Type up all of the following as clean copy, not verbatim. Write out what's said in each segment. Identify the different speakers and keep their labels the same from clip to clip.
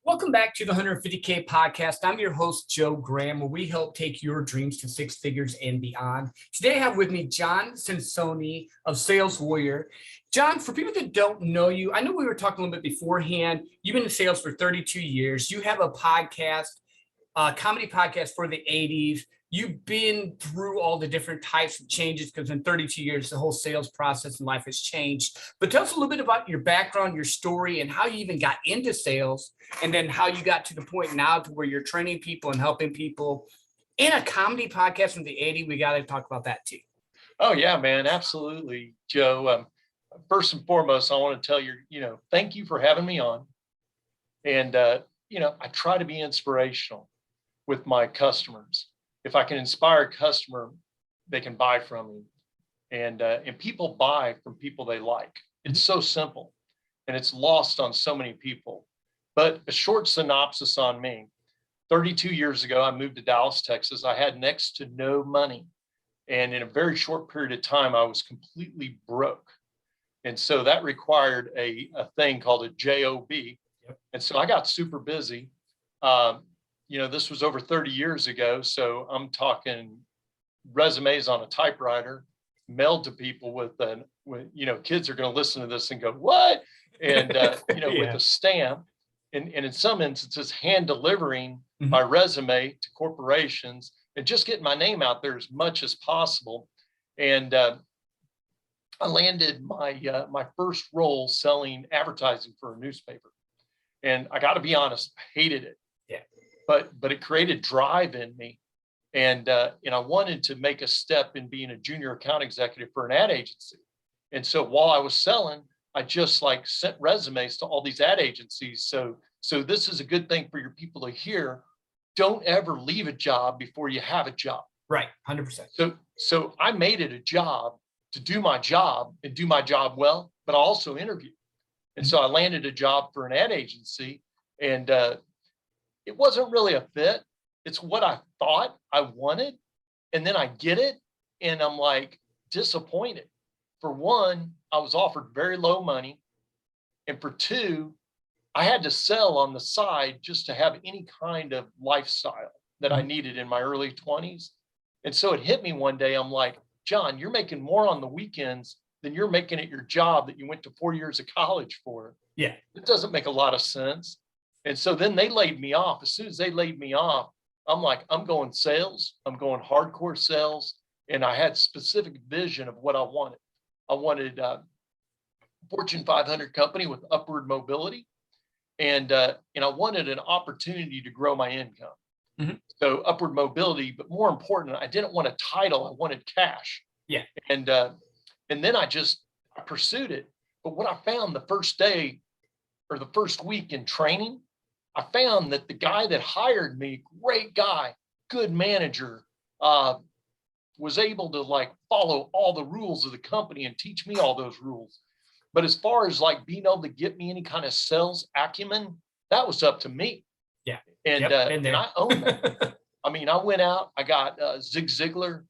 Speaker 1: Welcome back to the 150K podcast. I'm your host, Joe Graham, where we help take your dreams to six figures and beyond. Today, I have with me Jon Sansone of Sales Warrior. Jon, for people that don't know you, I know we were talking a little bit beforehand. You've been in sales for 32 years. You have a podcast, a comedy podcast for the 80s. You've been through all the different types of changes because in 32 years, the whole sales process in life has changed. But tell us a little bit about your background, your story, and how you even got into sales, and then how you got to the point now to where you're training people and helping people. In a comedy podcast from the 80s, we got to talk about that too.
Speaker 2: Oh yeah, man, absolutely, Joe. First and foremost, I want to tell you, thank you for having me on. And I try to be inspirational with my customers. If I can inspire a customer, they can buy from me, and people buy from people they like. It's so simple, and it's lost on so many people. But a short synopsis on me: 32 years ago, I moved to Dallas, Texas. I had next to no money, and in a very short period of time, I was completely broke. And so that required a thing called a job. Yep. And so I got super busy. This was over 30 years ago. So I'm talking resumes on a typewriter mailed to people with kids are going to listen to this and go, what? And, with a stamp, and in some instances, hand delivering my resume to corporations and just getting my name out there as much as possible. And I landed my first role selling advertising for a newspaper. And I got to be honest, I hated it.
Speaker 1: Yeah.
Speaker 2: But it created drive in me. And I wanted to make a step in being a junior account executive for an ad agency. And so while I was selling, I just sent resumes to all these ad agencies. So this is a good thing for your people to hear. Don't ever leave a job before you have a job.
Speaker 1: Right. 100%.
Speaker 2: So I made it a job to do my job and do my job well, but I also interview. And so I landed a job for an ad agency, and it wasn't really a fit. It's what I thought I wanted. And then I get it, and I'm disappointed. For one, I was offered very low money. And for two, I had to sell on the side just to have any kind of lifestyle that I needed in my early 20s. And so it hit me one day. I'm like, Jon, you're making more on the weekends than you're making at your job that you went to 4 years of college for.
Speaker 1: Yeah.
Speaker 2: It doesn't make a lot of sense. And so then they laid me off. As soon as they laid me off, I'm like, I'm going sales. I'm going hardcore sales. And I had specific vision of what I wanted. I wanted a Fortune 500 company with upward mobility. And I wanted an opportunity to grow my income. Mm-hmm. So upward mobility, but more important, I didn't want a title. I wanted cash.
Speaker 1: Yeah.
Speaker 2: And then I pursued it. But what I found the first day or the first week in training, I found that the guy that hired me, great guy, good manager, was able to follow all the rules of the company and teach me all those rules. But as far as being able to get me any kind of sales acumen, that was up to me.
Speaker 1: Yeah.
Speaker 2: And I owned that. I mean, I went out, I got Zig Ziglar,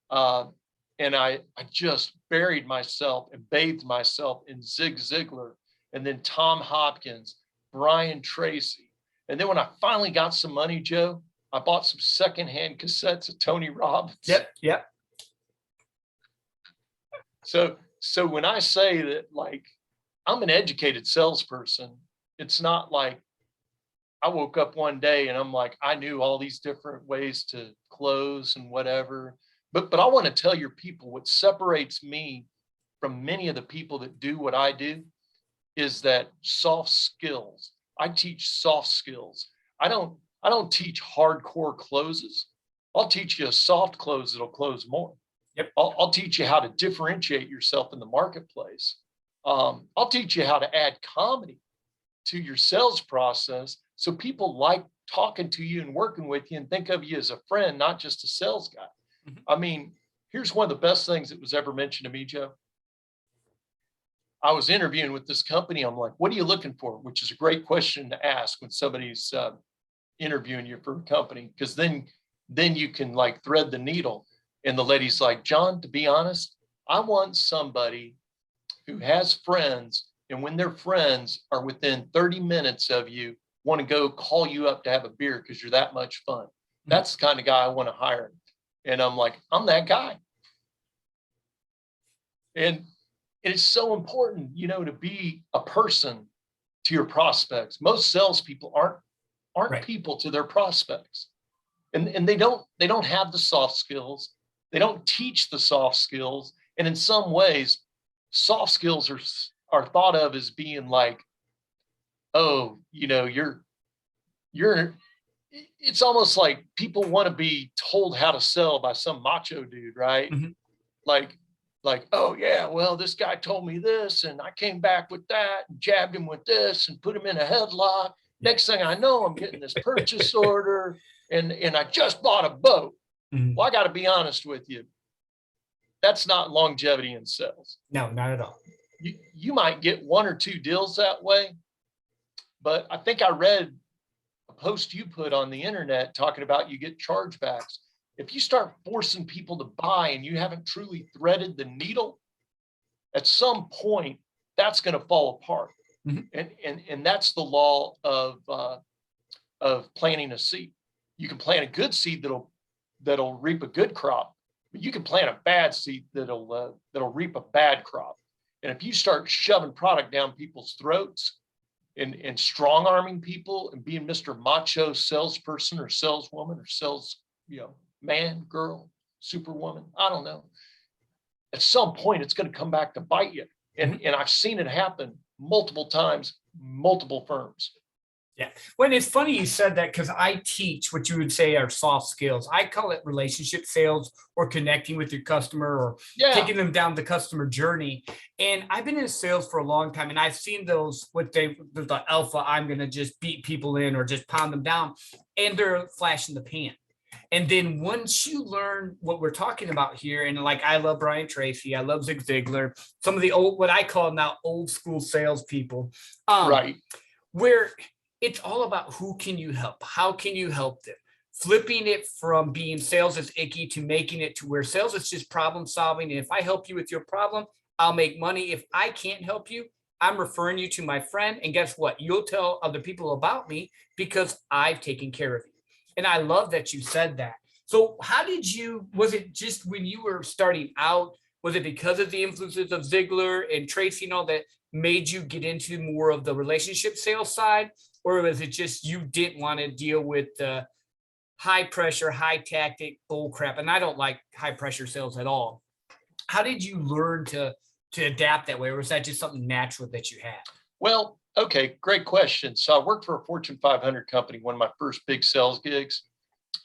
Speaker 2: and I just buried myself and bathed myself in Zig Ziglar, and then Tom Hopkins, Brian Tracy. And then when I finally got some money, Joe, I bought some secondhand cassettes of Tony Robbins.
Speaker 1: Yep.
Speaker 2: So when I say that, I'm an educated salesperson, it's not like I woke up one day and I'm like, I knew all these different ways to close and whatever. But I want to tell your people what separates me from many of the people that do what I do is that soft skills. I teach soft skills. I don't teach hardcore closes. I'll teach you a soft close that'll close more.
Speaker 1: Yep.
Speaker 2: I'll teach you how to differentiate yourself in the marketplace. I'll teach you how to add comedy to your sales process so people like talking to you and working with you and think of you as a friend, not just a sales guy. Mm-hmm. I mean, here's one of the best things that was ever mentioned to me, Joe. I was interviewing with this company. I'm like, what are you looking for? Which is a great question to ask when somebody's interviewing you for a company, because then you can thread the needle. And the lady's like, Jon, to be honest, I want somebody who has friends, and when their friends are within 30 minutes of you, want to go call you up to have a beer because you're that much fun. That's the kind of guy I want to hire. And I'm like, I'm that guy. And it's so important, you know, to be a person to your prospects. Most salespeople aren't
Speaker 1: Right.
Speaker 2: people to their prospects. And they don't have the soft skills. They don't teach the soft skills. And in some ways, soft skills are thought of as being like, oh, you know, it's almost like people want to be told how to sell by some macho dude, right?
Speaker 1: Mm-hmm.
Speaker 2: Like, oh yeah, well, this guy told me this and I came back with that and jabbed him with this and put him in a headlock. Next thing I know, I'm getting this purchase order and I just bought a boat.
Speaker 1: Mm-hmm.
Speaker 2: Well, I got to be honest with you. That's not longevity in sales.
Speaker 1: No, not at all.
Speaker 2: You might get 1 or 2 deals that way, but I think I read a post you put on the internet talking about you get chargebacks. If you start forcing people to buy and you haven't truly threaded the needle, at some point that's going to fall apart. Mm-hmm. And that's the law of planting a seed. You can plant a good seed that'll reap a good crop, but you can plant a bad seed that'll reap a bad crop. And if you start shoving product down people's throats and strong arming people and being Mr. Macho salesperson or saleswoman or sales, you know, man, girl, superwoman, I don't know. At some point, it's going to come back to bite you. And I've seen it happen multiple times, multiple firms.
Speaker 1: Yeah. Well, it's funny you said that because I teach what you would say are soft skills. I call it relationship sales or connecting with your customer or taking them down the customer journey. And I've been in sales for a long time and I've seen those, the alpha, I'm going to just beat people in or just pound them down and they're flash in the pan. And then once you learn what we're talking about here, and like I love Brian Tracy, I love Zig Ziglar, some of the old, what I call now old school salespeople,
Speaker 2: right,
Speaker 1: where it's all about who can you help, how can you help them, flipping it from being sales is icky to making it to where sales is just problem solving. And if I help you with your problem, I'll make money. If I can't help you, I'm referring you to my friend, and guess what? You'll tell other people about me because I've taken care of you. And I love that you said that. So was it just when you were starting out, was it because of the influences of Ziegler and Tracy and all that made you get into more of the relationship sales side? Or was it just you didn't want to deal with the high pressure, high tactic bull crap? And I don't like high pressure sales at all. How did you learn to adapt that way? Or was that just something natural that you had?
Speaker 2: Well, okay, great question. So I worked for a Fortune 500 company, one of my first big sales gigs,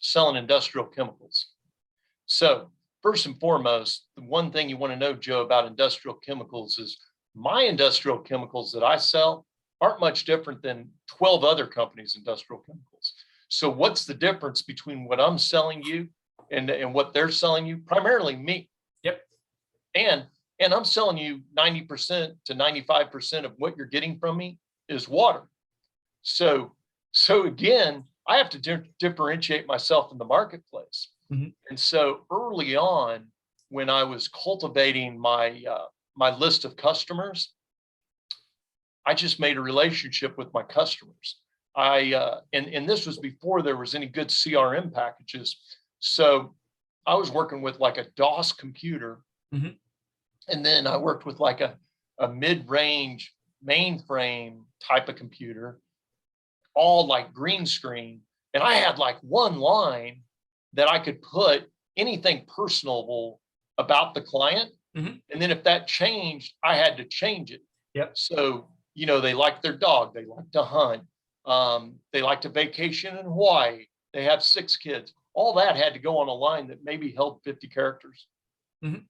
Speaker 2: selling industrial chemicals. So first and foremost, the one thing you want to know, Joe, about industrial chemicals is my industrial chemicals that I sell aren't much different than 12 other companies' industrial chemicals. So what's the difference between what I'm selling you and what they're selling you? Primarily me.
Speaker 1: Yep.
Speaker 2: And I'm selling you 90% to 95% of what you're getting from me is water. So again, I have to differentiate myself in the marketplace. Mm-hmm. And so early on, when I was cultivating my list of customers, I just made a relationship with my customers. And this was before there was any good CRM packages. So I was working with like a DOS computer. Mm-hmm. And then I worked with like a mid-range mainframe type of computer, all like green screen. And I had like one line that I could put anything personable about the client. Mm-hmm. And then if that changed, I had to change it.
Speaker 1: Yep.
Speaker 2: So, you know, they like their dog, they like to hunt, they like to vacation in Hawaii, they have 6 kids. All that had to go on a line that maybe held 50 characters.
Speaker 1: Mm-hmm.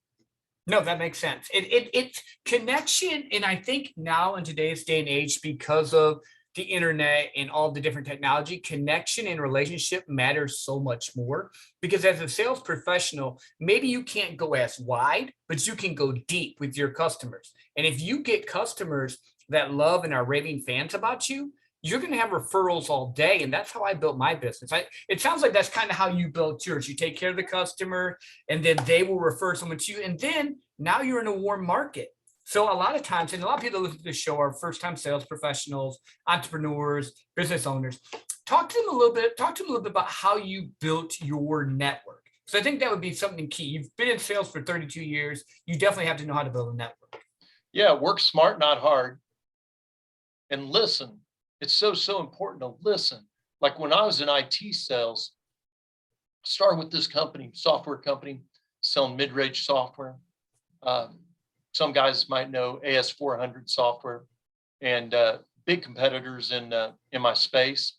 Speaker 1: No, that makes sense. It's connection. And I think now in today's day and age, because of the internet and all the different technology, connection and relationship matters so much more. Because as a sales professional, maybe you can't go as wide, but you can go deep with your customers. And if you get customers that love and are raving fans about you, you're going to have referrals all day. And that's how I built my business. It sounds like that's kind of how you built yours. You take care of the customer and then they will refer someone to you. And then now you're in a warm market. So a lot of times, and a lot of people that listen to the show are first-time sales professionals, entrepreneurs, business owners. Talk to them a little bit. Talk to them a little bit about how you built your network. So I think that would be something key. You've been in sales for 32 years. You definitely have to know how to build a network.
Speaker 2: Yeah, work smart, not hard, and listen. It's so important to listen. Like when I was in IT sales, I started with this company, software company, selling mid-range software. Um, some guys might know AS400 software, and big competitors in my space.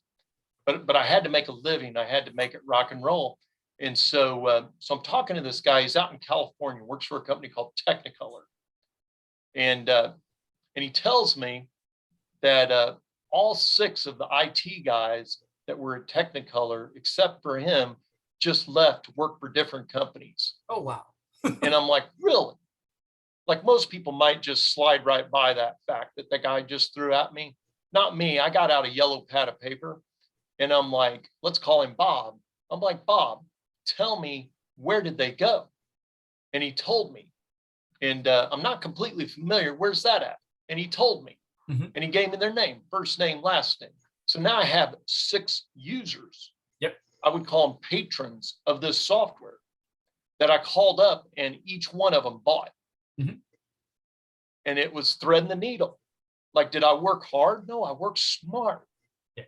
Speaker 2: But I had to make a living. I had to make it rock and roll. And so I'm talking to this guy. He's out in California, works for a company called Technicolor, and he tells me that all 6 of the IT guys that were at Technicolor, except for him, just left to work for different companies.
Speaker 1: Oh, wow.
Speaker 2: And I'm like, really? Like most people might just slide right by that fact that the guy just threw at me. Not me. I got out a yellow pad of paper and I'm like, let's call him Bob. I'm like, Bob, tell me, where did they go? And he told me. And I'm not completely familiar. Where's that at? And he told me. And he gave me their name, first name, last name. So now I have 6 users.
Speaker 1: Yep.
Speaker 2: I would call them patrons of this software that I called up, and each one of them bought. And it was threading the needle. Like, did I work hard? No, I worked smart.
Speaker 1: Yeah.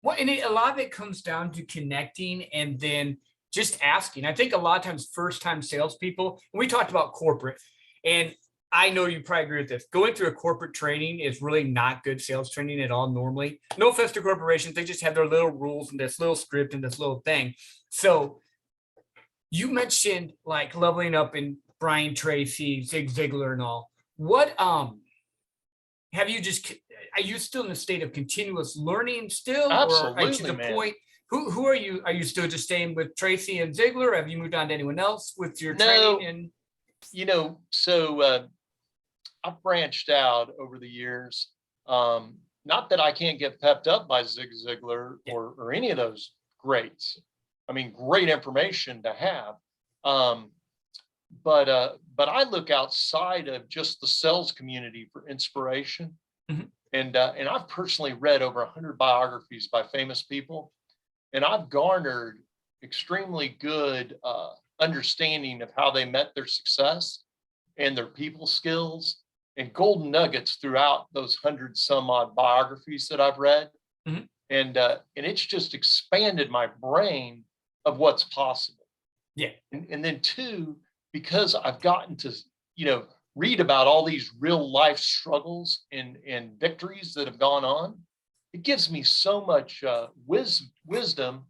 Speaker 1: Well, and a lot of it comes down to connecting and then just asking. I think a lot of times first-time salespeople, and we talked about corporate, and I know you probably agree with this. Going through a corporate training is really not good sales training at all normally. No offense to corporations. They just have their little rules and this little script and this little thing. So you mentioned like leveling up in Brian Tracy, Zig Ziglar and all. What have you just, are you still in a state of continuous learning still?
Speaker 2: Absolutely,
Speaker 1: or to the
Speaker 2: man.
Speaker 1: point, who are you? Are you still just staying with Tracy and Ziglar? Or have you moved on to anyone else with your training? And
Speaker 2: So I've branched out over the years. Not that I can't get pepped up by Zig Ziglar or any of those greats. I mean, great information to have. But I look outside of just the sales community for inspiration. And I've personally read over 100 biographies by famous people, and I've garnered extremely good understanding of how they met their success and their people skills, and golden nuggets throughout those 100 some odd biographies that I've read. And it's just expanded my brain of what's possible.
Speaker 1: Yeah.
Speaker 2: And then 2, because I've gotten to, read about all these real life struggles and victories that have gone on, it gives me so much wisdom.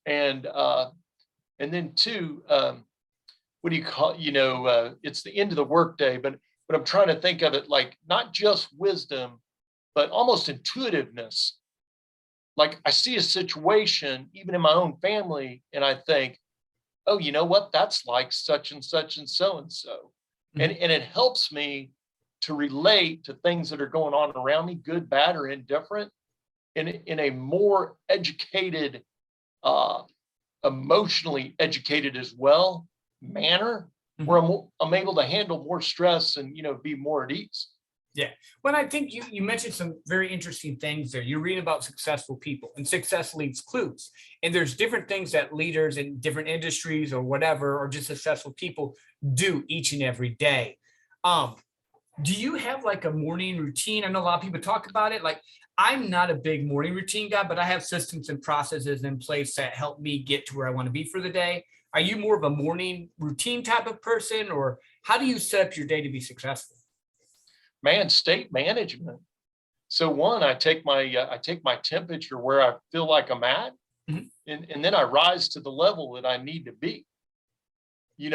Speaker 2: And then 2, what do you call, it's the end of the workday, but I'm trying to think of it like not just wisdom, but almost intuitiveness. Like I see a situation, even in my own family, and I think, oh, you know what? That's like such and such and so and so. And it helps me to relate to things that are going on around me, good, bad, or indifferent, in a more educated, emotionally educated as well manner, where I'm able to handle more stress and be more at ease.
Speaker 1: Yeah. Well, I think you mentioned some very interesting things there. You're reading about successful people, and success leaves clues. And there's different things that leaders in different industries or whatever, or just successful people do each and every day. Do you have like a morning routine? I know a lot of people talk about it. Like, I'm not a big morning routine guy, but I have systems and processes in place that help me get to where I want to be for the day. Are you more of a morning routine type of person, or how do you set up your day to be successful?
Speaker 2: Man, state management. So one, I take my temperature where I feel like I'm at, and then I rise to the level that I need to be.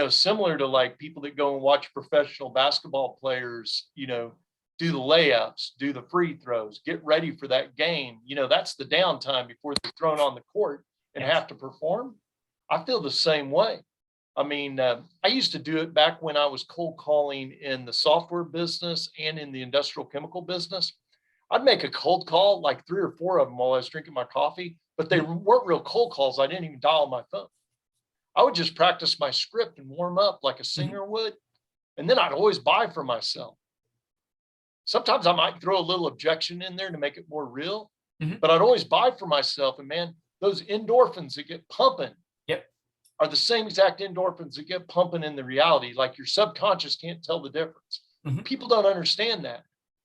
Speaker 2: Similar to like people that go and watch professional basketball players, do the layups, do the free throws, get ready for that game. That's the downtime before they're thrown on the court and have to perform. I feel the same way. I mean, I used to do it back when I was cold calling in the software business and in the industrial chemical business. I'd make a cold call, like 3 or 4 of them while I was drinking my coffee, but they weren't real cold calls. I didn't even dial my phone. I would just practice my script and warm up like a singer would. And then I'd always buy for myself. Sometimes I might throw a little objection in there to make it more real, but I'd always buy for myself. And man, those endorphins that get pumping are the same exact endorphins that get pumping in the reality. Like your subconscious can't tell the difference. People don't understand that.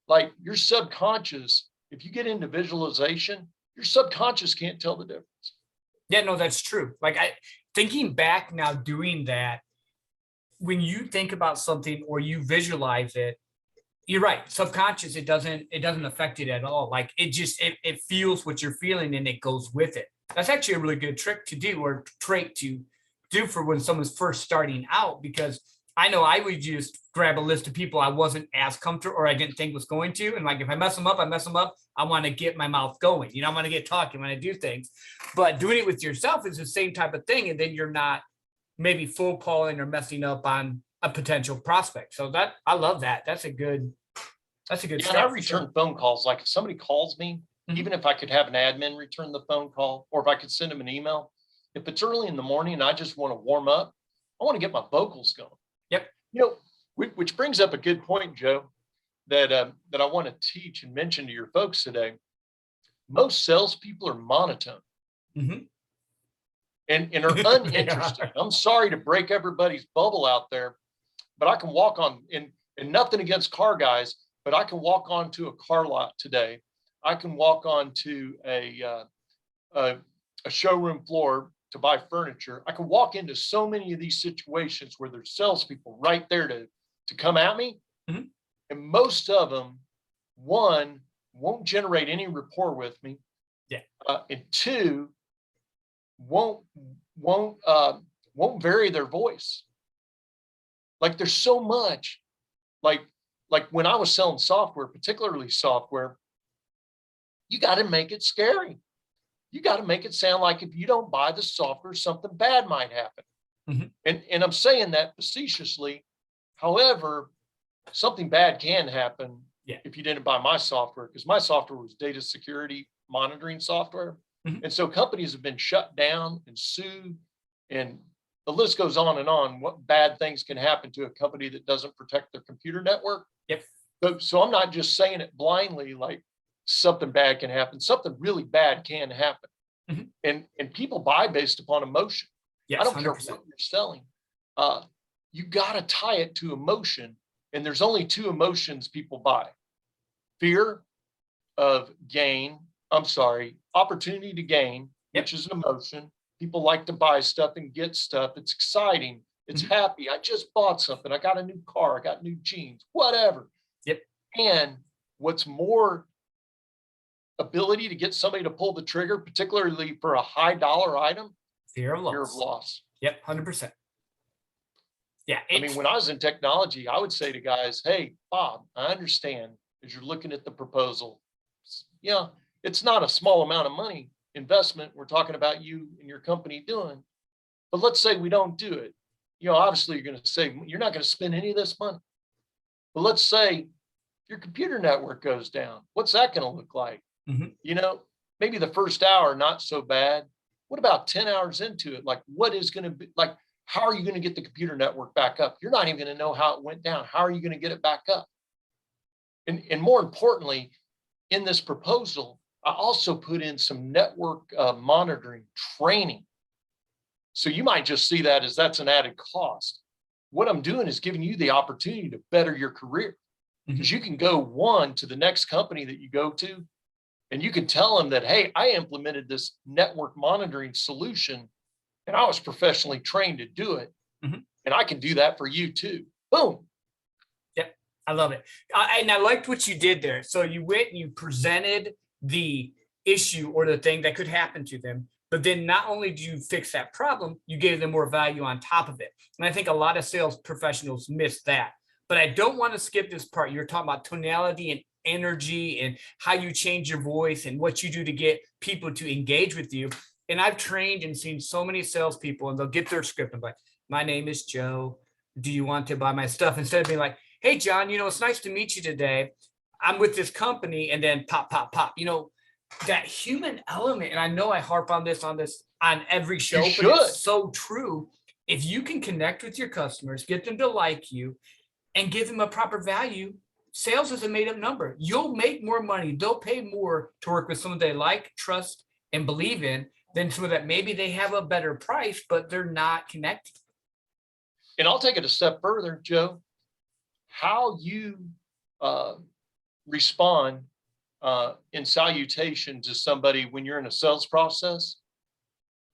Speaker 2: Like your subconscious, if you get into visualization, your subconscious can't tell the difference.
Speaker 1: Yeah, no, that's true. Like thinking back now, doing that, when you think about something or you visualize it, you're right. Subconscious, it doesn't affect it at all. Like it feels what you're feeling and it goes with it. That's actually a really good trick to do, or trait to do for when someone's first starting out, because I know I would just grab a list of people I wasn't as comfortable or I didn't think was going to. And like, if I mess them up, I mess them up. I want to get my mouth going. I want to get talking when I do things. But doing it with yourself is the same type of thing. And then you're not maybe full calling or messing up on a potential prospect. So that, I love that. That's a good
Speaker 2: Yeah, I return phone calls. Like if somebody calls me, even if I could have an admin return the phone call, or if I could send them an email, if it's early in the morning and I just want to warm up, I want to get my vocals going.
Speaker 1: Yep.
Speaker 2: Which brings up a good point, Joe, that I want to teach and mention to your folks today. Most salespeople are monotone and are uninterested. I'm sorry to break everybody's bubble out there, but I can walk on, and nothing against car guys, but I can walk onto a car lot today. I can walk onto a showroom floor to buy furniture. I can walk into so many of these situations where there's salespeople right there to come at me. And most of them, one, won't generate any rapport with me.
Speaker 1: Yeah.
Speaker 2: And two, won't vary their voice. Like there's so much, like when I was selling software, particularly software, you got to make it scary. You got to make it sound like if you don't buy the software, something bad might happen. And I'm saying that facetiously. However, something bad can happen if you didn't buy my software, because my software was data security monitoring software. And so companies have been shut down and sued, and the list goes on and on. What bad things can happen to a company that doesn't protect their computer network? So I'm not just saying it blindly, like something bad can happen. Something really bad can happen. And people buy based upon emotion. I don't 100%. Care what you're selling. You got to tie it to emotion. And there's only two emotions people buy: fear of gain. Opportunity to gain, which is an emotion. People like to buy stuff and get stuff. It's exciting. It's happy. I just bought something. I got a new car. I got new jeans, whatever. And what's more ability to get somebody to pull the trigger, particularly for a high dollar item?
Speaker 1: Fear of loss.
Speaker 2: Fear of loss.
Speaker 1: 100%. Yeah.
Speaker 2: I mean, when I was in technology, I would say to guys, hey, Bob, I understand as you're looking at the proposal, it's not a small amount of money investment we're talking about you and your company doing. But let's say we don't do it. Obviously you're going to say you're not going to spend any of this money. But let's say your computer network goes down. What's that going to look like? Maybe the first hour, not so bad. What about 10 hours into it? Like, what is going to be like, how are you going to get the computer network back up? You're not even going to know how it went down. How are you going to get it back up? And more importantly, in this proposal, I also put in some network monitoring training. So you might just see that as that's an added cost. What I'm doing is giving you the opportunity to better your career, because you can go to the next company that you go to, and you can tell them that, hey, I implemented this network monitoring solution and I was professionally trained to do it. And I can do that for you too. Boom.
Speaker 1: Yep. I love it. And I liked what you did there. So you went and you presented the issue or the thing that could happen to them. But then not only do you fix that problem, you gave them more value on top of it. And I think a lot of sales professionals miss that. But I don't want to skip this part. You're talking about tonality and energy and how you change your voice and what you do to get people to engage with you. And I've trained and seen so many salespeople, and they'll get their script and be like, my name is Joe. Do you want to buy my stuff? Instead of being like, hey, John, it's nice to meet you today. I'm with this company, and then pop, pop, pop. That human element. And I know I harp on this on every show, but it's so true. If you can connect with your customers, get them to like you, and give them a proper value. Sales is a made up number. You'll make more money. They'll pay more to work with someone they like, trust, and believe in than someone that maybe they have a better price, but they're not connected.
Speaker 2: And I'll take it a step further, Joe. How you respond in salutation to somebody when you're in a sales process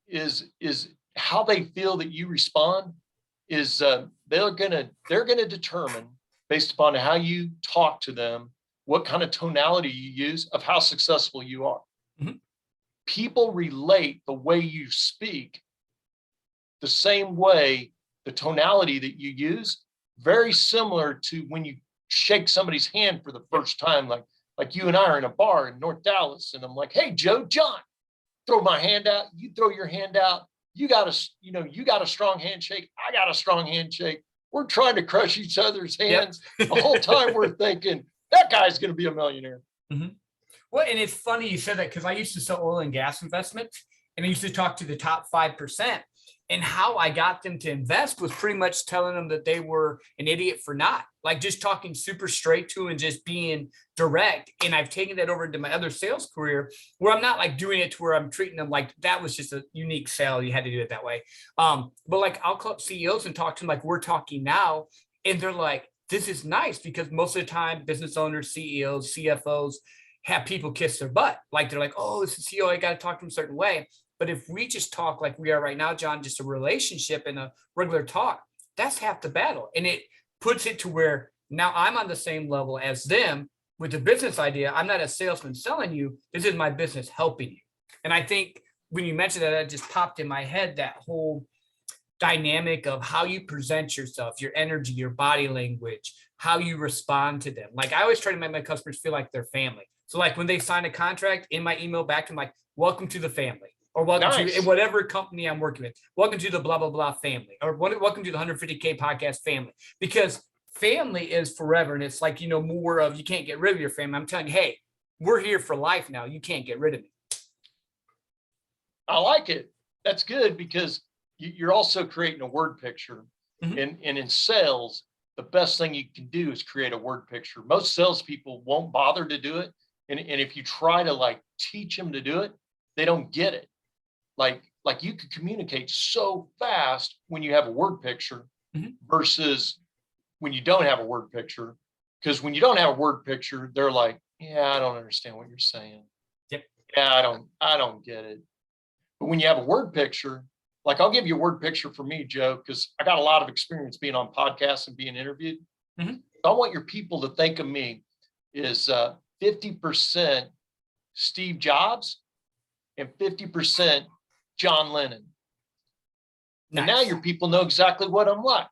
Speaker 2: is how they feel that you respond is they're gonna determine based upon how you talk to them, what kind of tonality you use of how successful you are.
Speaker 1: Mhm.
Speaker 2: People relate the way you speak the same way, the tonality that you use, very similar to when you shake somebody's hand for the first time, like you and I are in a bar in North Dallas, and I'm like, hey, Joe, John, throw my hand out, you throw your hand out. You got a strong handshake. I got a strong handshake. We're trying to crush each other's hands.
Speaker 1: Yep.
Speaker 2: The whole time we're thinking that guy's going to be a millionaire.
Speaker 1: Mm-hmm. Well, and it's funny you said that because I used to sell oil and gas investments, and I used to talk to the top 5%. And how I got them to invest was pretty much telling them that they were an idiot for not, like just talking super straight to and just being direct. And I've taken that over into my other sales career where I'm not like doing it to where I'm treating them like that was just a unique sale. You had to do it that way. But like I'll call up CEOs and talk to them like we're talking now. And they're like, this is nice because most of the time business owners, CEOs, CFOs have people kiss their butt. Like they're like, oh, this is CEO. I got to talk to them a certain way. But if we just talk like we are right now, John, just a relationship and a regular talk, that's half the battle. And it puts it to where now I'm on the same level as them with the business idea. I'm not a salesman selling you. This is my business helping you. And I think when you mentioned that, that just popped in my head, that whole dynamic of how you present yourself, your energy, your body language, how you respond to them. Like I always try to make my customers feel like they're family. So like when they sign a contract, in my email back to them, like, welcome to the family. Or welcome to whatever company I'm working with. Welcome to the blah, blah, blah family. Or welcome to the 150K podcast family. Because family is forever. And it's like, more of you can't get rid of your family. I'm telling you, hey, we're here for life now. You can't get rid of me.
Speaker 2: I like it. That's good because you're also creating a word picture.
Speaker 1: Mm-hmm.
Speaker 2: And in sales, the best thing you can do is create a word picture. Most salespeople won't bother to do it. And if you try to like teach them to do it, they don't get it. Like you can communicate so fast when you have a word picture
Speaker 1: mm-hmm.
Speaker 2: versus when you don't have a word picture. Because when you don't have a word picture, they're like, yeah, I don't understand what you're saying.
Speaker 1: Yep.
Speaker 2: Yeah, I don't get it. But when you have a word picture, like I'll give you a word picture for me, Joe, because I got a lot of experience being on podcasts and being interviewed.
Speaker 1: Mm-hmm.
Speaker 2: So I want your people to think of me as 50% Steve Jobs and 50% John Lennon.
Speaker 1: Nice.
Speaker 2: And now your people know exactly what I'm like.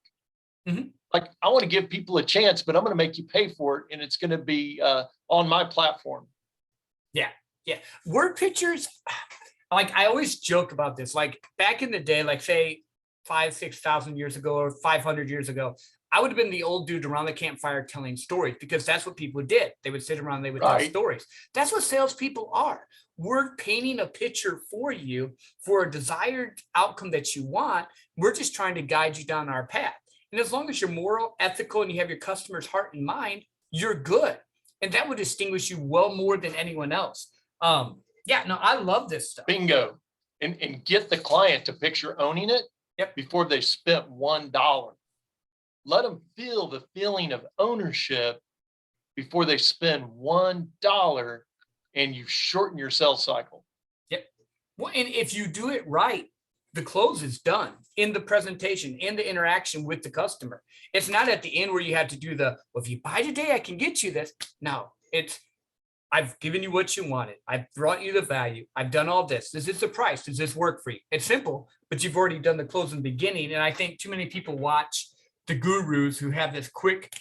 Speaker 1: Mm-hmm.
Speaker 2: Like I want to give people a chance, but I'm going to make you pay for it. And it's going to be on my platform.
Speaker 1: Yeah. Yeah. Word pictures. Like I always joke about this, like back in the day, like say 5,000-6,000 years ago or 500 years ago, I would have been the old dude around the campfire telling stories because that's what people did. They would sit around and they would tell stories. That's what salespeople are. We're painting a picture for you for a desired outcome that you want. We're just trying to guide you down our path. And as long as you're moral, ethical, and you have your customer's heart and mind, you're good. And that would distinguish you well more than anyone else. I love this stuff.
Speaker 2: Bingo. And get the client to picture owning it before they spent $1. Let them feel the feeling of ownership before they spend $1, and you shorten your sales cycle.
Speaker 1: Yep. Well, and if you do it right, the close is done in the presentation, in the interaction with the customer. It's not at the end where you have to do well, if you buy today, I can get you this. No, it's, I've given you what you wanted. I've brought you the value. I've done all this. This is the price. Does this work for you? It's simple, but you've already done the close in the beginning. And I think too many people watch the gurus who have this quick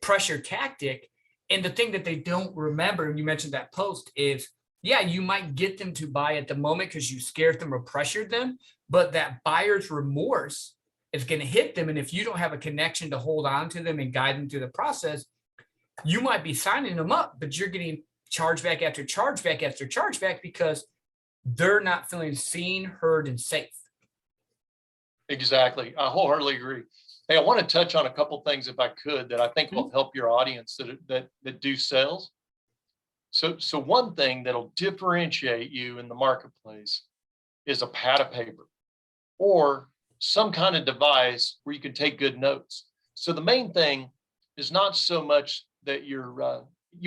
Speaker 1: pressure tactic. And the thing that they don't remember, and you mentioned that post, is, yeah, you might get them to buy at the moment because you scared them or pressured them, but that buyer's remorse is going to hit them. And if you don't have a connection to hold on to them and guide them through the process, you might be signing them up, but you're getting chargeback after chargeback after chargeback because they're not feeling seen, heard, and safe.
Speaker 2: Exactly. I wholeheartedly agree. Hey, I want to touch on a couple things if I could that I think will help your audience that do sales. So one thing that'll differentiate you in the marketplace is a pad of paper or some kind of device where you can take good notes. So the main thing is not so much that you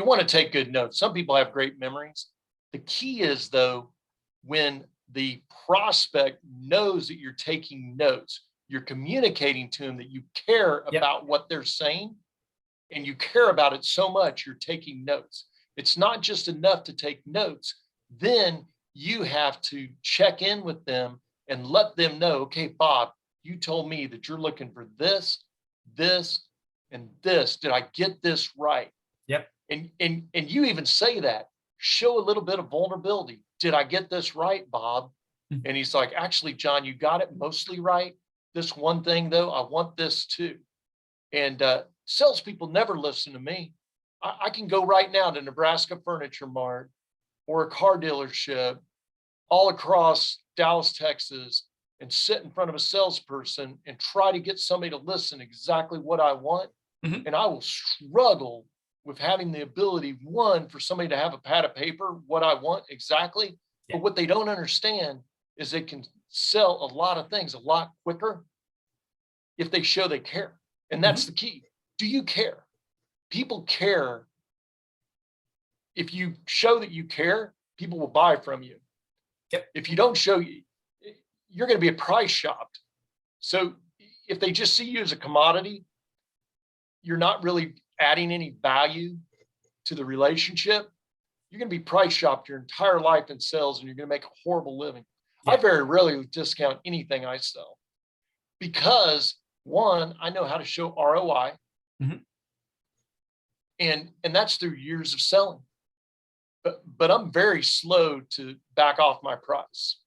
Speaker 2: want to take good notes. Some people have great memories. The key is, though, when the prospect knows that you're taking notes, you're communicating to them that you care about what they're saying, and you care about it so much you're taking notes. It's not just enough to take notes. Then you have to check in with them and let them know, okay, Bob, you told me that you're looking for this, this, and this. Did I get this right?
Speaker 1: Yep.
Speaker 2: And you even say that. Show a little bit of vulnerability. Did I get this right, Bob? And he's like, actually, John, you got it mostly right. This one thing, though, I want this too. And salespeople never listen to me. I can go right now to Nebraska Furniture Mart or a car dealership all across Dallas, Texas, and sit in front of a salesperson and try to get somebody to listen exactly what I want. And I will struggle with having the ability, one, for somebody to have a pad of paper, what I want exactly. But what they don't understand is they can sell a lot of things a lot quicker if they show they care. And that's the key. Do you care? People care. If you show that you care, people will buy from you. If you don't show, you're going to be price shopped. So if they just see you as a commodity, you're not really adding any value to the relationship. You're going to be price shopped your entire life in sales, and you're going to make a horrible living. I very rarely discount anything I sell because, one, I know how to show ROI, and that's through years of selling. But I'm very slow to back off my price,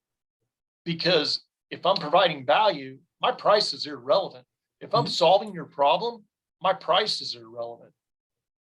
Speaker 2: because if I'm providing value, my price is irrelevant. If I'm solving your problem, my price is irrelevant.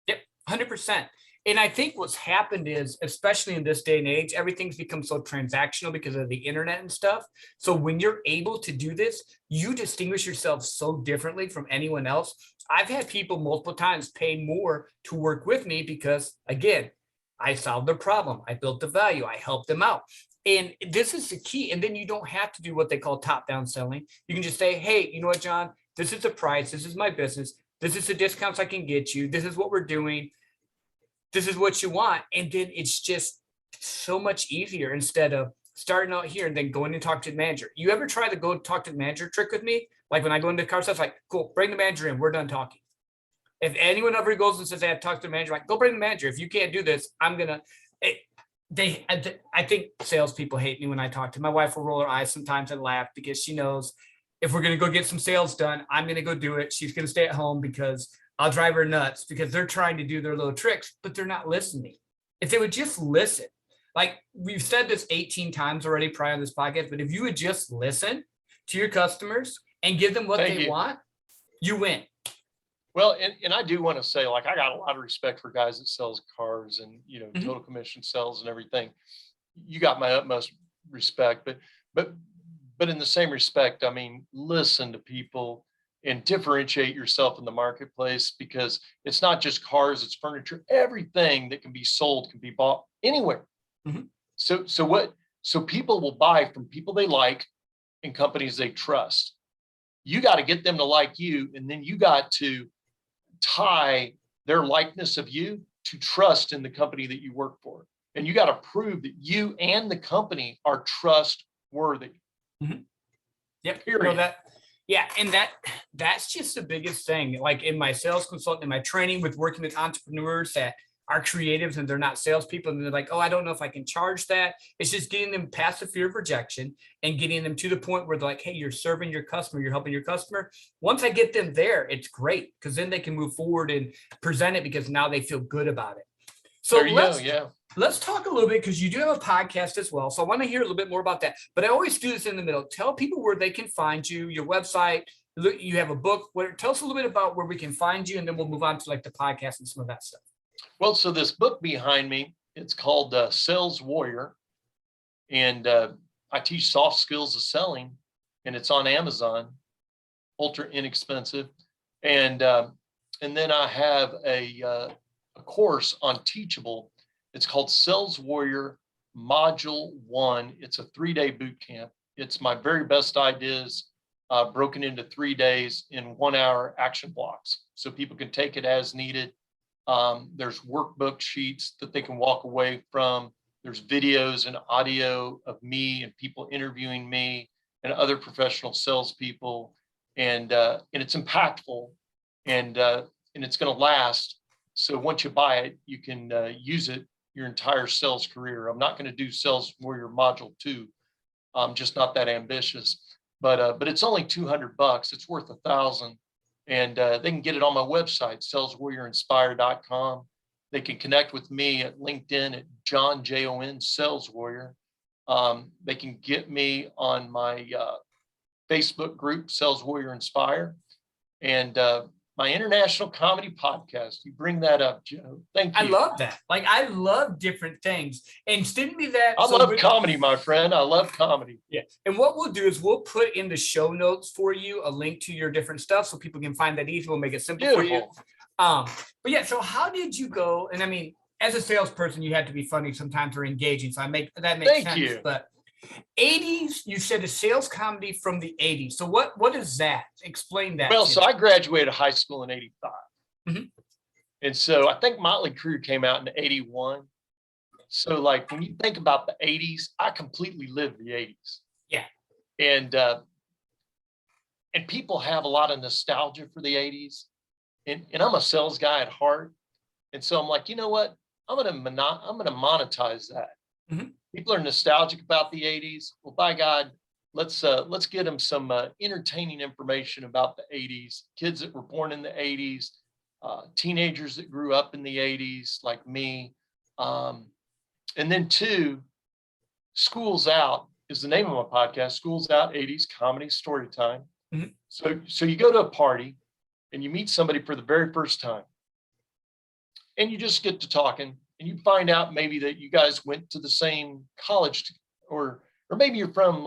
Speaker 1: Yep, 100%. And I think what's happened is, especially in this day and age, everything's become so transactional because of the internet and stuff. So when you're able to do this, you distinguish yourself so differently from anyone else. I've had people multiple times pay more to work with me because, again, I solved their problem. I built the value. I helped them out. And this is the key. And then you don't have to do what they call top-down selling. You can just say, hey, you know what, John, this is the price. This is my business. This is the discounts I can get you. This is what we're doing. This is what you want. And then it's just so much easier instead of starting out here and then going and talk to the manager. You ever try to go talk to the manager trick with me? Like when I go into the car stuff, like, cool, bring the manager in. We're done talking. If anyone ever goes and says, hey, I talked to the manager, like, go bring the manager. If you can't do this, I'm going to. I think salespeople hate me when I talk to them. My wife will roll her eyes sometimes and laugh because she knows if we're going to go get some sales done, I'm going to go do it. She's going to stay at home because I'll drive her nuts because they're trying to do their little tricks, but they're not listening. If they would just listen, like we've said this 18 times already prior on this podcast, but if you would just listen to your customers and give them what they want, you win.
Speaker 2: Well, and I do want to say, like, I got a lot of respect for guys that sells cars and, total commission sales and everything. You got my utmost respect, but in the same respect, I mean, listen to people and differentiate yourself in the marketplace, because it's not just cars, it's furniture, everything that can be sold can be bought anywhere. So people will buy from people they like and companies they trust. You got to get them to like you, and then you got to tie their likeness of you to trust in the company that you work for. And you got to prove that you and the company are trustworthy.
Speaker 1: Yep. Period. And that's just the biggest thing. Like in my sales consultant, in my training with working with entrepreneurs that are creatives and they're not salespeople, and they're like, oh, I don't know if I can charge that. It's just getting them past the fear of rejection and getting them to the point where they're like, hey, you're serving your customer, you're helping your customer. Once I get them there, it's great, because then they can move forward and present it because now they feel good about it. So let's talk a little bit, because you do have a podcast as well. So I want to hear a little bit more about that. But I always do this in the middle. Tell people where they can find you, your website. You have a book. Tell us a little bit about where we can find you, and then we'll move on to like the podcast and some of that stuff.
Speaker 2: Well, so this book behind me, it's called Sales Warrior, and I teach soft skills of selling, and it's on Amazon. ultra inexpensive. And then I have a course on Teachable. It's called Sales Warrior Module 1. It's a 3-day boot camp. It's my very best ideas broken into 3 days in 1 hour action blocks. So people can take it as needed. There's workbook sheets that they can walk away from. There's videos and audio of me and people interviewing me and other professional salespeople. And it's impactful, and it's going to last. So once you buy it, you can use it your entire sales career. I'm not going to do Sales Warrior Module 2. I'm just not that ambitious. But it's only $200. It's worth $1,000, and they can get it on my website, saleswarriorinspire.com. They can connect with me at LinkedIn at Jon, Jon Sales Warrior. They can get me on my Facebook group, Sales Warrior Inspire, and my international comedy podcast. You bring that up, Joe. Thank you.
Speaker 1: I love that. Like, I love different things. And send me that.
Speaker 2: I love comedy, my friend. I love comedy.
Speaker 1: Yeah. And what we'll do is we'll put in the show notes for you a link to your different stuff so people can find that easy. We'll make it simple for you. But yeah, so how did you go? And I mean, as a salesperson, you have to be funny sometimes or engaging. So that makes sense.
Speaker 2: Thank you.
Speaker 1: But 80s, you said a sales comedy from the 80s. So what is that? Explain that.
Speaker 2: Well, so I graduated high school in 85.
Speaker 1: Mm-hmm.
Speaker 2: And so I think Motley Crue came out in 81. So like when you think about the 80s, I completely lived the 80s.
Speaker 1: Yeah.
Speaker 2: And people have a lot of nostalgia for the 80s. And I'm a sales guy at heart. And so I'm like, you know what? I'm gonna monetize that.
Speaker 1: Mm-hmm.
Speaker 2: People are nostalgic about the 80s. Well, by God, let's get them some entertaining information about the 80s. Kids that were born in the 80s, teenagers that grew up in the 80s, like me. And then 2, School's Out is the name of my podcast. School's Out, 80s comedy story time.
Speaker 1: Mm-hmm.
Speaker 2: So you go to a party and you meet somebody for the very first time, and you just get to talking. And you find out maybe that you guys went to the same college, or maybe you're from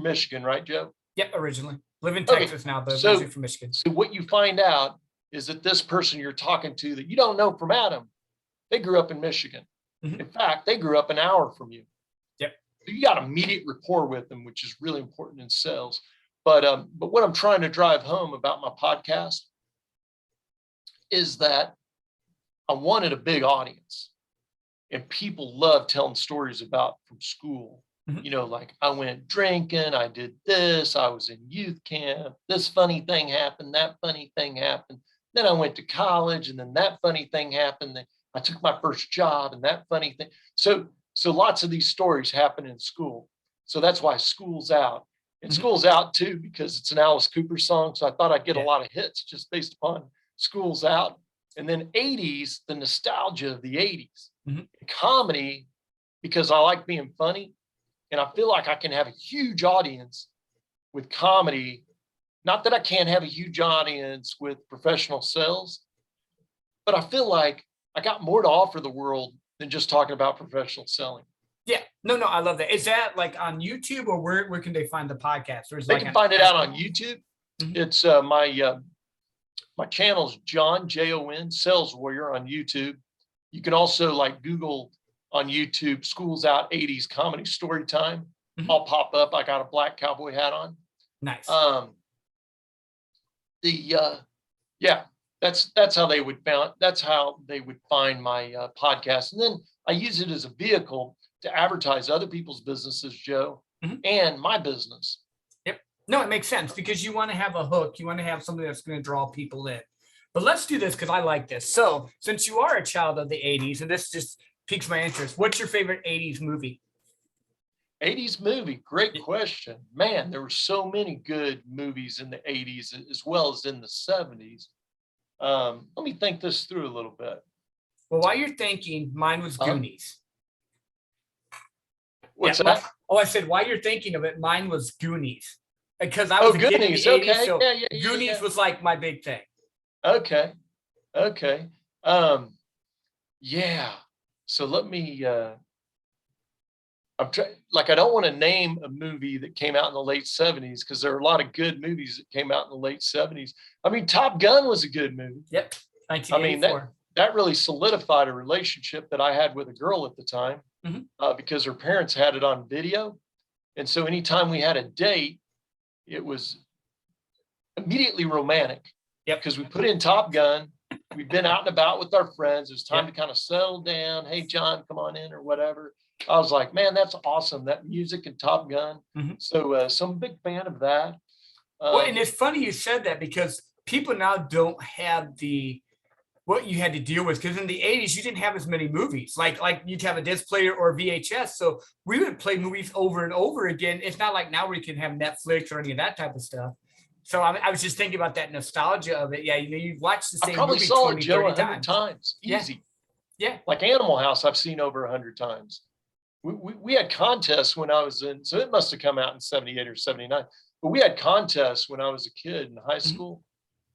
Speaker 2: Michigan, right, Joe?
Speaker 1: Yep, originally. Live in Texas now, but originally from Michigan.
Speaker 2: So what you find out is that this person you're talking to that you don't know from Adam, they grew up in Michigan. Mm-hmm. In fact, they grew up an hour from you.
Speaker 1: Yep.
Speaker 2: So you got immediate rapport with them, which is really important in sales. But what I'm trying to drive home about my podcast is that I wanted a big audience. And people love telling stories about from school. Mm-hmm. You know, like I went drinking, I did this, I was in youth camp, this funny thing happened, that funny thing happened. Then I went to college, and then that funny thing happened. Then I took my first job, and that funny thing. So lots of these stories happen in school. So that's why School's Out. And mm-hmm. School's Out too, because it's an Alice Cooper song. So I thought I'd get a lot of hits just based upon School's Out. And then 80s, the nostalgia of the 80s. Mm-hmm. Comedy, because I like being funny, and I feel like I can have a huge audience with comedy. Not that I can't have a huge audience with professional sales, but I feel like I got more to offer the world than just talking about professional selling.
Speaker 1: Yeah, no, I love that. Is that like on YouTube, or where can they find the podcast? Or is
Speaker 2: they can find it out on YouTube. Mm-hmm. It's my channel's Jon, Jon Sales Warrior on YouTube. You can also like Google on YouTube, School's Out 80s comedy story time. Mm-hmm. I'll pop up. I got a black cowboy hat on.
Speaker 1: Nice.
Speaker 2: That's how they would find my podcast. And then I use it as a vehicle to advertise other people's businesses, Joe, mm-hmm. and my business.
Speaker 1: Yep. No, it makes sense because you want to have a hook. You want to have something that's going to draw people in. But let's do this because I like this. So since you are a child of the 80s, and this just piques my interest, what's your favorite 80s movie?
Speaker 2: 80s movie? Great question. Man, there were so many good movies in the 80s as well as in the 70s. Let me think this through a little bit.
Speaker 1: Well, while you're thinking, mine was Goonies.
Speaker 2: What's that?
Speaker 1: I said, while you're thinking of it, mine was Goonies. Because I was a kid in the 80s,
Speaker 2: okay.
Speaker 1: so Goonies was like my big thing.
Speaker 2: Okay. Yeah. So let me, I don't want to name a movie that came out in the late 70s because there are a lot of good movies that came out in the late 70s. I mean, Top Gun was a good movie.
Speaker 1: Yep.
Speaker 2: I mean,
Speaker 1: 1984.
Speaker 2: that really solidified a relationship that I had with a girl at the time, because her parents had it on video. And so anytime we had a date, it was immediately romantic.
Speaker 1: Yep.
Speaker 2: Because we put in Top Gun. We've been out and about with our friends. It was time to kind of settle down. Hey, John, come on in or whatever. I was like, man, that's awesome. That music and Top Gun. So I'm a big fan of that.
Speaker 1: Well, and it's funny you said that because people now don't have what you had to deal with. Because in the 80s, you didn't have as many movies. Like you'd have a disc player or VHS. So we would play movies over and over again. It's not like now where you can have Netflix or any of that type of stuff. So I was just thinking about that nostalgia of it. Yeah, you've watched the same movie. I
Speaker 2: probably saw it, Joe, 100 times. Easy.
Speaker 1: Yeah.
Speaker 2: Like Animal House, I've seen over 100 times. We had contests when I was in, so it must have come out in 78 or 79. But we had contests when I was a kid in high school.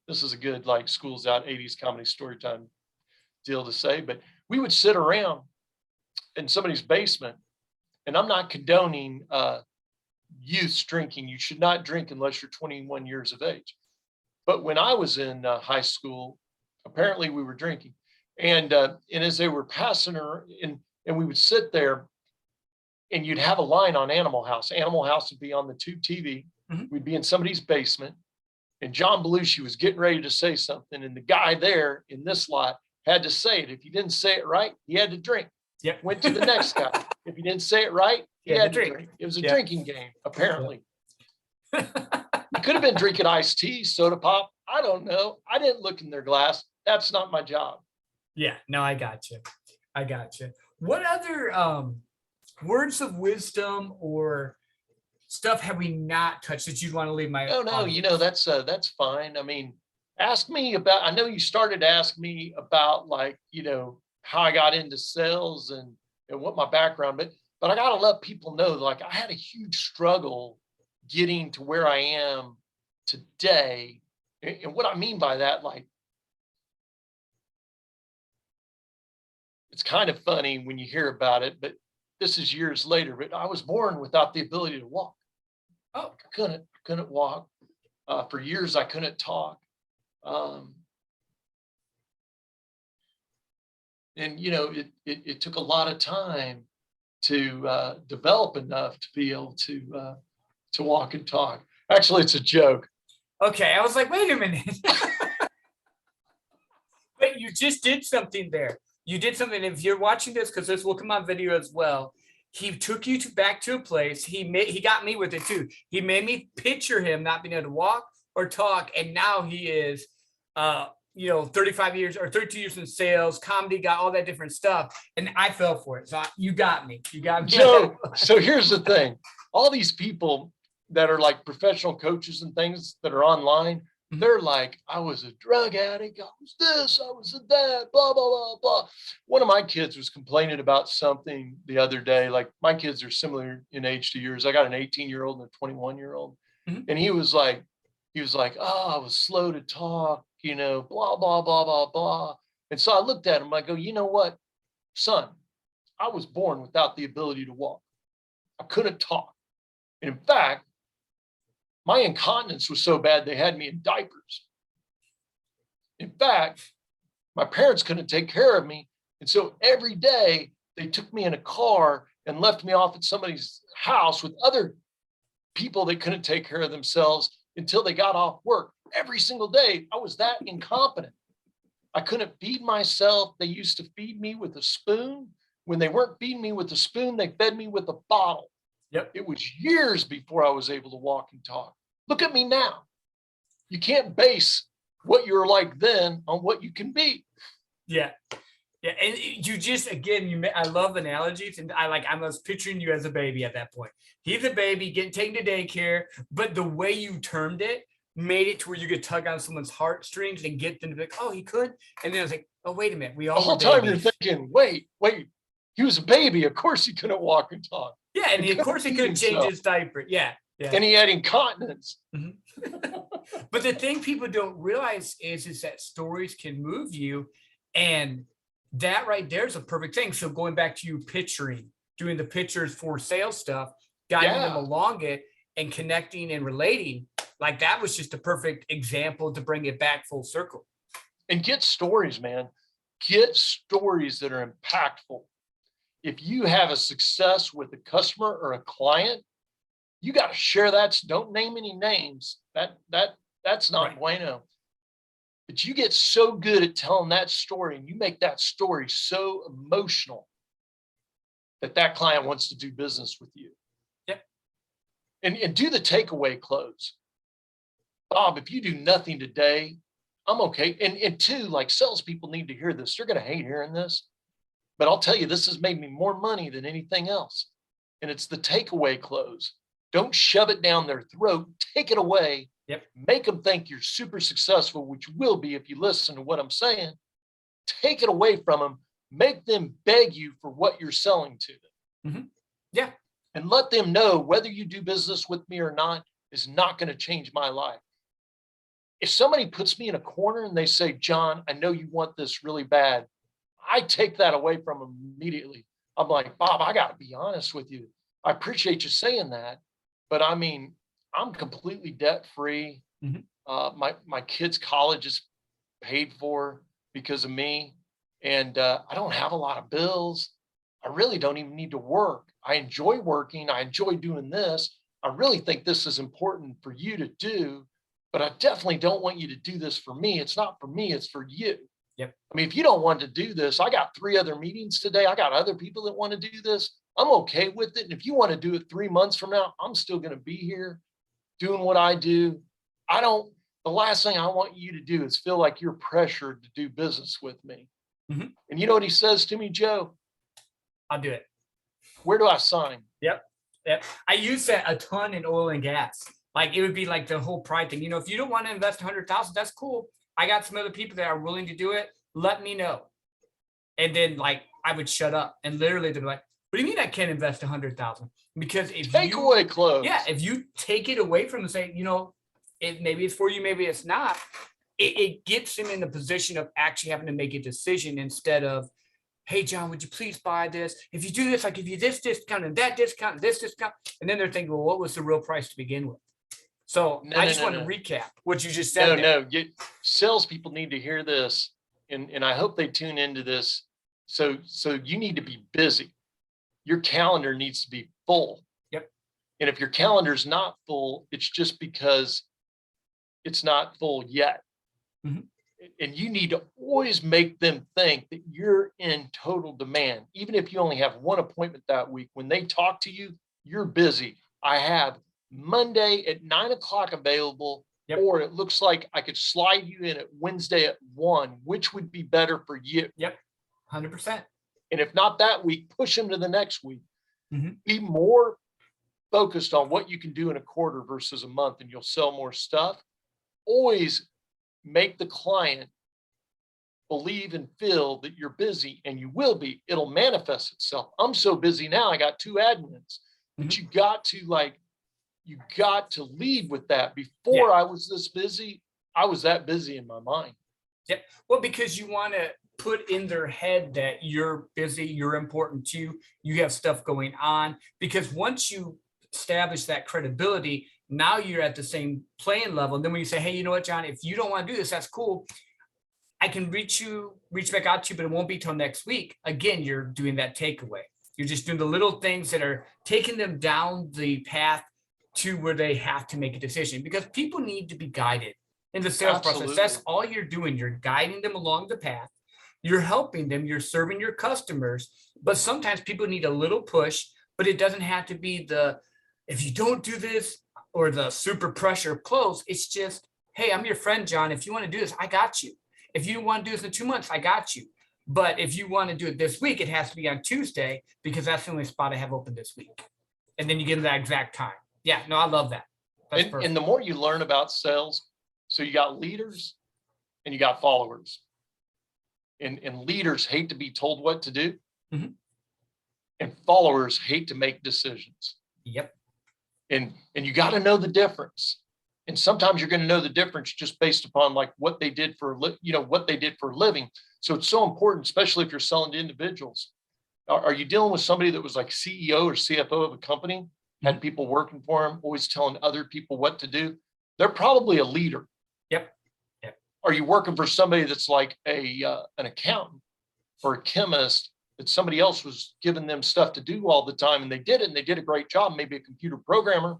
Speaker 2: This is a good, like, schools out 80s comedy story time deal to say. But we would sit around in somebody's basement, and I'm not condoning youth drinking. You should not drink unless you're 21 years of age. But when I was in high school, apparently we were drinking. And as they were passing her, and we would sit there, and you'd have a line on Animal House. Animal House would be on the tube TV. We'd be in somebody's basement, and John Belushi was getting ready to say something, and the guy there in this lot had to say it. If he didn't say it right, he had to drink.
Speaker 1: Yep.
Speaker 2: Went to the next guy. If he didn't say it right, he had to drink. It was a drinking game, apparently. You could have been drinking iced tea, soda pop. I don't know. I didn't look in their glass. That's not my job.
Speaker 1: Yeah, no, I got you. What other words of wisdom or stuff have we not touched that you'd want to leave my
Speaker 2: audience? That's fine. I mean, ask me about, I know you started to ask me about, like, how I got into sales and what my background, but I got to let people know, like, I had a huge struggle getting to where I am today. And what I mean by that, like, it's kind of funny when you hear about it, but this is years later, but I was born without the ability to walk. I couldn't walk. For years, I couldn't talk. And, it took a lot of time to develop enough to be able to walk and talk. Actually, it's a joke.
Speaker 1: Okay, I was like, wait a minute. But you just did something there. You did something. If you're watching this, because this will come on video as well, he took you back to a place. He got me with it too. He made me picture him not being able to walk or talk, and now he is, 35 years or 32 years in sales, comedy, got all that different stuff, and I fell for it. So you got me.
Speaker 2: So here's the thing: all these people that are like professional coaches and things that are online. They're like, I was a drug addict. I was this, I was that, blah, blah, blah, blah. One of my kids was complaining about something the other day. Like, my kids are similar in age to yours. I got an 18-year-old and a 21-year-old. And he was like, oh, I was slow to talk, blah, blah, blah, blah, blah. And so I looked at him. I go, you know what, son, I was born without the ability to walk. I couldn't talk. And in fact, my incontinence was so bad they had me in diapers. In fact, my parents couldn't take care of me. And so every day they took me in a car and left me off at somebody's house with other people that couldn't take care of themselves until they got off work. Every single day, I was that incompetent. I couldn't feed myself. They used to feed me with a spoon. When they weren't feeding me with a spoon, they fed me with a bottle.
Speaker 1: Yep.
Speaker 2: It was years before I was able to walk and talk. Look at me now. You can't base what you're like then on what you can be.
Speaker 1: Yeah. Yeah. And you just, again, I love analogies. And I was picturing you as a baby at that point. He's a baby getting taken to daycare, but the way you termed it made it to where you could tug on someone's heartstrings and get them to be like, oh, he could. And then I was like, oh, wait a minute. We all
Speaker 2: the whole time you're thinking, wait, he was a baby. Of course he couldn't walk and talk.
Speaker 1: Yeah. And of course he couldn't change his diaper. Yeah. Yeah.
Speaker 2: And he had incontinence.
Speaker 1: But the thing people don't realize is that stories can move you. And that right there is a perfect thing. So going back to you picturing, doing the pictures for sales stuff, guiding them
Speaker 2: Yeah.
Speaker 1: along it and connecting and relating. Like that was just a perfect example to bring it back full circle.
Speaker 2: And get stories, man. Get stories that are impactful. If you have a success with a customer or a client, you got to share that. Don't name any names. That's not
Speaker 1: Right.
Speaker 2: bueno. But you get so good at telling that story, and you make that story so emotional that that client wants to do business with you.
Speaker 1: Yep.
Speaker 2: And do the takeaway close. Bob, if you do nothing today, I'm okay. And two, like salespeople need to hear this. They're going to hate hearing this. But I'll tell you, this has made me more money than anything else. And it's the takeaway close. Don't shove it down their throat. Take it away.
Speaker 1: Yep.
Speaker 2: Make them think you're super successful, which will be if you listen to what I'm saying. Take it away from them. Make them beg you for what you're selling to them.
Speaker 1: Mm-hmm. Yeah.
Speaker 2: And let them know whether you do business with me or not is not going to change my life. If somebody puts me in a corner and they say, Jon, I know you want this really bad, I take that away from them immediately. I'm like, Bob, I got to be honest with you. I appreciate you saying that. But I mean, I'm completely debt free.
Speaker 1: Mm-hmm.
Speaker 2: My kids' college is paid for because of me. And I don't have a lot of bills. I really don't even need to work. I enjoy working. I enjoy doing this. I really think this is important for you to do, but I definitely don't want you to do this for me. It's not for me. It's for you.
Speaker 1: Yep.
Speaker 2: I mean, if you don't want to do this, I got 3 other meetings today. I got other people that want to do this. I'm okay with it. And if you want to do it 3 months from now, I'm still going to be here doing what I do. The last thing I want you to do is feel like you're pressured to do business with me.
Speaker 1: Mm-hmm.
Speaker 2: And you know what he says to me, Joe?
Speaker 1: I'll do it.
Speaker 2: Where do I sign?
Speaker 1: Yep. Yep. I use that a ton in oil and gas. Like it would be like the whole pride thing. If you don't want to invest 100,000, that's cool. I got some other people that are willing to do it. Let me know. And then like I would shut up and literally they'd be like, what do you mean I can't invest 100,000? Because if
Speaker 2: Takeaway close.
Speaker 1: Yeah, if you take it away from them, say, maybe it's for you, maybe it's not. It gets them in the position of actually having to make a decision instead of, hey, Jon, would you please buy this? If you do this, I give you this discount and that discount and this discount. And then they're thinking, well, what was the real price to begin with? So I just want to recap what you just said.
Speaker 2: Salespeople need to hear this. And I hope they tune into this. So you need to be busy. Your calendar needs to be full.
Speaker 1: Yep.
Speaker 2: And if your calendar's not full, it's just because it's not full yet.
Speaker 1: Mm-hmm.
Speaker 2: And you need to always make them think that you're in total demand. Even if you only have 1 appointment that week, when they talk to you, you're busy. I have Monday at 9 o'clock available,
Speaker 1: yep.
Speaker 2: Or it looks like I could slide you in at Wednesday at 1, which would be better for you.
Speaker 1: Yep. 100%.
Speaker 2: And if not that week, push them to the next week.
Speaker 1: Mm-hmm.
Speaker 2: Be more focused on what you can do in a quarter versus a month, and you'll sell more stuff. Always make the client believe and feel that you're busy, and you will be. It'll manifest itself. I'm so busy now, I got 2 admins. But
Speaker 1: Mm-hmm.
Speaker 2: you got to lead with that. Before I was this busy, I was that busy in my mind.
Speaker 1: Yeah. Well, because you want to put in their head that you're busy, you're important too, you have stuff going on. Because once you establish that credibility, now you're at the same playing level. And then when you say, hey, you know what, Jon, if you don't want to do this, that's cool. I can reach back out to you, but it won't be till next week. Again, you're doing that takeaway. You're just doing the little things that are taking them down the path to where they have to make a decision, because people need to be guided in the sales process. That's all you're doing. You're guiding them along the path. You're helping them. You're serving your customers. But sometimes people need a little push, but it doesn't have to be if you don't do this or the super pressure close. It's just, hey, I'm your friend, Jon. If you want to do this, I got you. If you want to do this in 2 months, I got you. But if you want to do it this week, it has to be on Tuesday, because that's the only spot I have open this week. And then you give them that exact time. Yeah, no, I love that.
Speaker 2: And the more you learn about sales, so you got leaders and you got followers. And leaders hate to be told what to do.
Speaker 1: Mm-hmm.
Speaker 2: And followers hate to make decisions.
Speaker 1: Yep.
Speaker 2: And you got to know the difference. And sometimes you're going to know the difference just based upon like what they did for a living. So it's so important, especially if you're selling to individuals. Are you dealing with somebody that was like CEO or CFO of a company, had people working for him, always telling other people what to do? They're probably a leader.
Speaker 1: Yep. Yep.
Speaker 2: Are you working for somebody that's like an accountant or a chemist that somebody else was giving them stuff to do all the time and they did it and they did a great job? Maybe a computer programmer,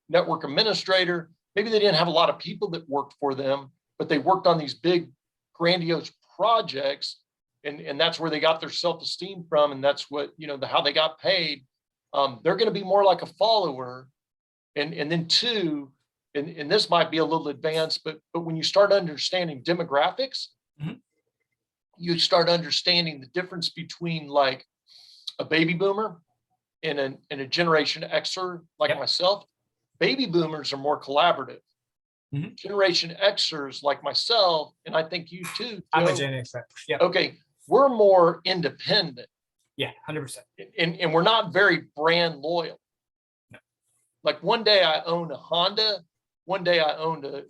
Speaker 2: network administrator. Maybe they didn't have a lot of people that worked for them, but they worked on these big, grandiose projects. And that's where they got their self-esteem from. And that's what, how they got paid. They're going to be more like a follower. And then two, and this might be a little advanced, but when you start understanding demographics, you start understanding the difference between like a baby boomer and a Generation Xer like myself. Baby boomers are more collaborative. Generation Xers like myself, and I think you too, Joe.
Speaker 1: I'm a Gen Xer. Yeah.
Speaker 2: Okay. We're more independent.
Speaker 1: Yeah, 100%.
Speaker 2: And we're not very brand loyal.
Speaker 1: No.
Speaker 2: Like one day I owned a Honda, one day I owned an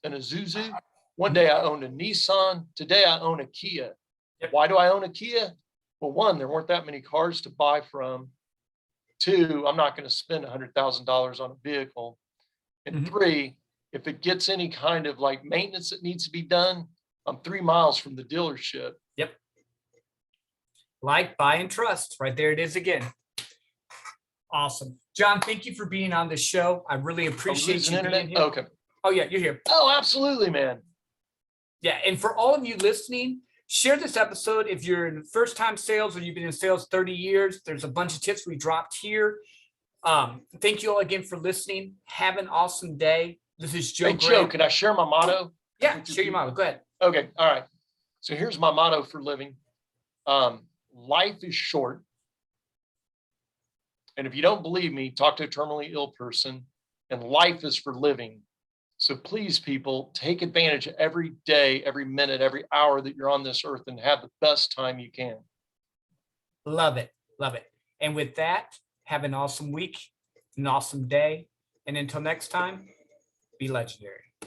Speaker 2: Isuzu, one day I owned a Nissan, today I own a Kia.
Speaker 1: Yep.
Speaker 2: Why do I own a Kia? Well, one, there weren't that many cars to buy from. Two, I'm not going to spend $100,000 on a vehicle. And three, if it gets any kind of like maintenance that needs to be done, I'm 3 miles from the dealership.
Speaker 1: Yep. Like, buy, and trust. Right there it is again. Awesome. Jon, thank you for being on the show. I really appreciate you being here.
Speaker 2: Okay.
Speaker 1: Oh, yeah, you're here.
Speaker 2: Oh, absolutely, man.
Speaker 1: Yeah, and for all of you listening, share this episode. If you're in first-time sales or you've been in sales 30 years, there's a bunch of tips we dropped here. Thank you all again for listening. Have an awesome day. This is Joe.
Speaker 2: Hey, Joe, can I share my motto?
Speaker 1: Yeah, share your motto. Go ahead.
Speaker 2: Okay. All right. So here's my motto for living. Life is short. And if you don't believe me, talk to a terminally ill person. And life is for living. So please, people, take advantage of every day, every minute, every hour that you're on this earth and have the best time you can.
Speaker 1: Love it. Love it. And with that, have an awesome week, an awesome day. And until next time, be legendary.